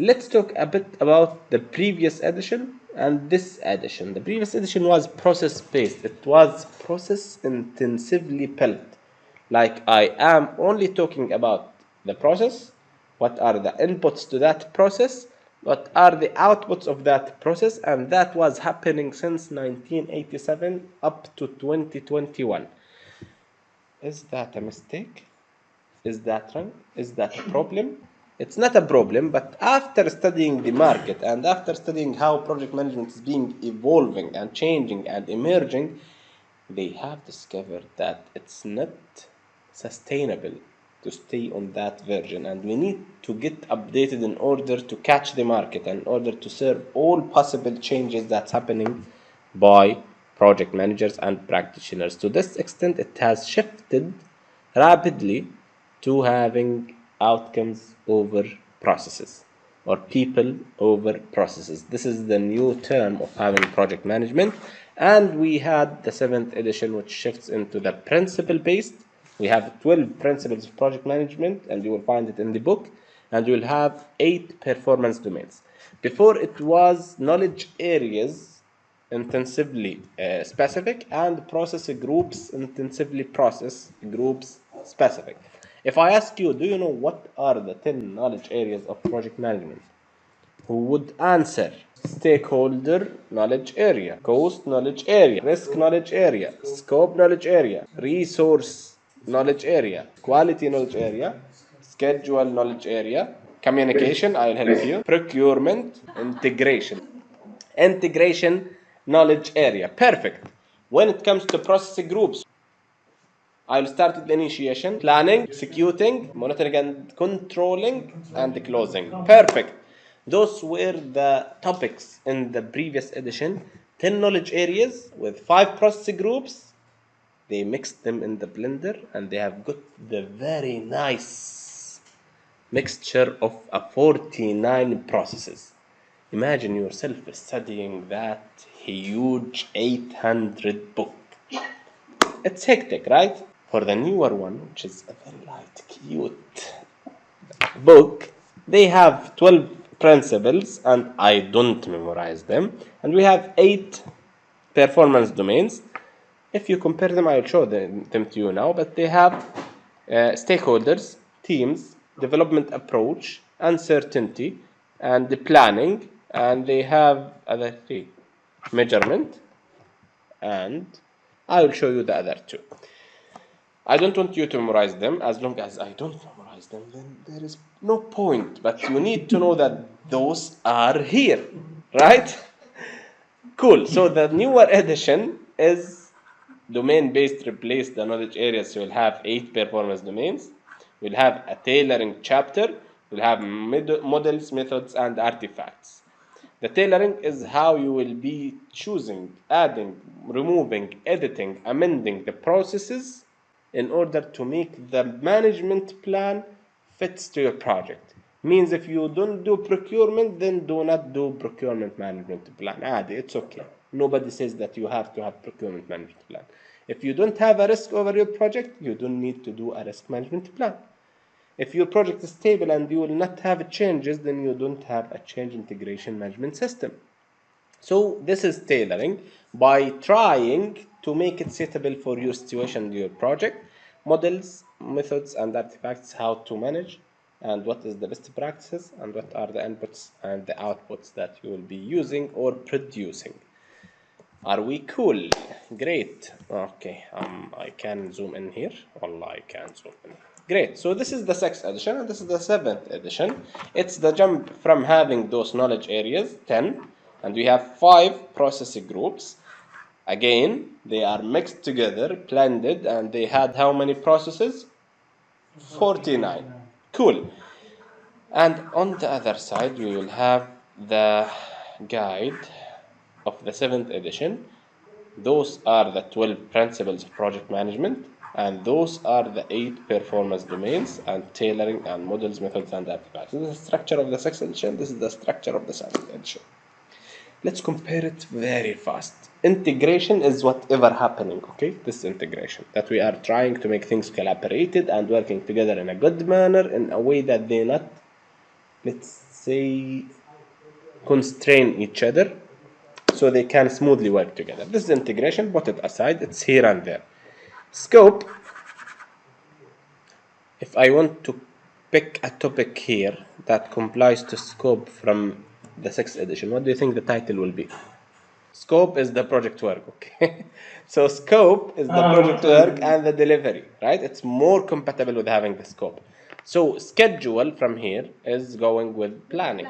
Let's talk a bit about the previous edition and this edition. The previous edition was process based. It was process intensively built. Like I am only talking about the process, what are the inputs to that process, what are the outputs of that process, and that was happening since 1987 up to 2021. Is that a mistake? Is that wrong? Is that a problem? It's not a problem, but after studying the market and after studying how project management is being evolving and changing and emerging, they have discovered that it's not sustainable to stay on that version, and we need to get updated in order to catch the market and in order to serve all possible changes that's happening by project managers and practitioners. To this extent, it has shifted rapidly to having outcomes over processes or people over processes. This is the new term of having project management. And we had the 7th edition, which shifts into the principle based. We have 12 principles of project management, and you will find it in the book. And you will have 8 performance domains. Before, it was knowledge areas intensively specific and process groups intensively process groups specific. If I ask you, do you know what are the 10 knowledge areas of project management? Who would answer? Stakeholder knowledge area, cost knowledge area, risk knowledge area, scope knowledge area, resource knowledge area, quality knowledge area, schedule knowledge area, communication, I'll help you, procurement, integration knowledge area. Perfect. When it comes to process groups, I'll start with initiation, planning, executing, monitoring and controlling, and closing. Perfect. Those were the topics in the previous edition. 10 knowledge areas with 5 process groups. They mixed them in the blender and they have got the very nice mixture of 49 processes. Imagine yourself studying that huge 800 book. It's hectic, right? For the newer one, which is a very light, cute book, they have 12 principles, and I don't memorize them. And we have 8 performance domains. If you compare them, I'll show them to you now. But they have stakeholders, teams, development approach, uncertainty, and the planning. And they have other 3, measurement, and I will show you the other 2. I don't want you to memorize them. As long as I don't memorize them, then there is no point. But you need to know that those are here, right? Cool. So the newer edition is domain-based. Replace the knowledge areas. So we'll have 8 performance domains. We'll have a tailoring chapter. We'll have models, methods, and artifacts. The tailoring is how you will be choosing, adding, removing, editing, amending the processes in order to make the management plan fits to your project. Means if you don't do procurement, then do not do procurement management plan. It's okay. Nobody says that you have to have procurement management plan. If you don't have a risk over your project, you don't need to do a risk management plan. If your project is stable and you will not have changes, then you don't have a change integration management system. So this is tailoring by trying to make it suitable for your situation and your project. Models, methods, and artifacts, how to manage, and what is the best practices, and what are the inputs and the outputs that you will be using or producing. Are we cool? Great. Okay, I can zoom in here. Wallah, I can zoom in. Great. So this is the 6th edition and this is the 7th edition. It's the jump from having those knowledge areas, 10, and we have 5 process groups. Again, they are mixed together, blended, and they had how many processes? 49. Cool. And on the other side, we will have the guide of the 7th edition. Those are the 12 principles of project management, and those are the 8 performance domains and tailoring and models, methods, and artifacts. This is the structure of the 6th edition. This is the structure of the 7th edition. Let's compare it very fast. Integration is whatever happening, okay? This integration, that we are trying to make things collaborated and working together in a good manner, in a way that they not, let's they constrain each other so they can smoothly work together. This is integration, put it aside, it's here and there. Scope, if I want to pick a topic here that complies to scope from the 6th edition, what do you think the title will be? Scope is the project work, okay? So scope is the project work and the delivery, right? It's more compatible with having the scope. So schedule from here is going with planning.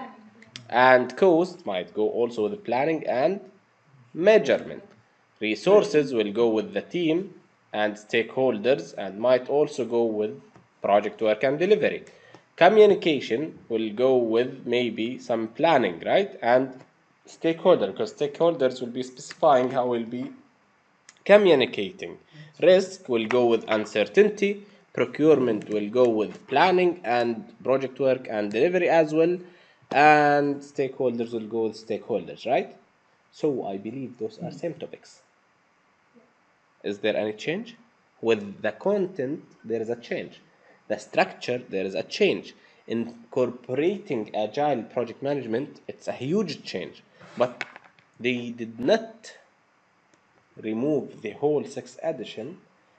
And cost might go also with planning and measurement. Resources will go with the team and stakeholders and might also go with project work and delivery. Communication will go with maybe some planning, right? And stakeholder, because stakeholders will be specifying how we'll be communicating. Risk will go with uncertainty. Procurement will go with planning and project work and delivery as well. And stakeholders will go with stakeholders, right? So I believe those are same topics. Is there any change? With the content, there is a change. The structure, there is a change. Incorporating agile project management, it's a huge change. But they did not remove the whole 6th edition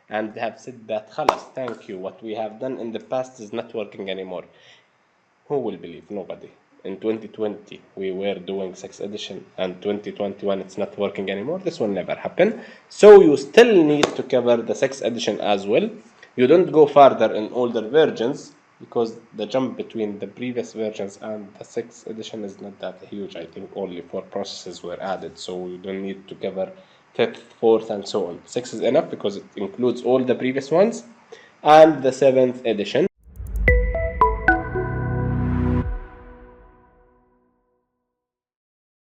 and have said that khalas, thank you, what we have done in the past is not working anymore. Who will believe? Nobody. In 2020 we were doing 6th edition and 2021 it's not working anymore. This will never happen. So you still need to cover the 6th edition as well. You don't go further in older versions because the jump between the previous versions and the 6th edition is not that huge. I think only 4 processes were added, so you don't need to cover 5th, 4th and so on. 6 is enough because it includes all the previous ones. And the 7th edition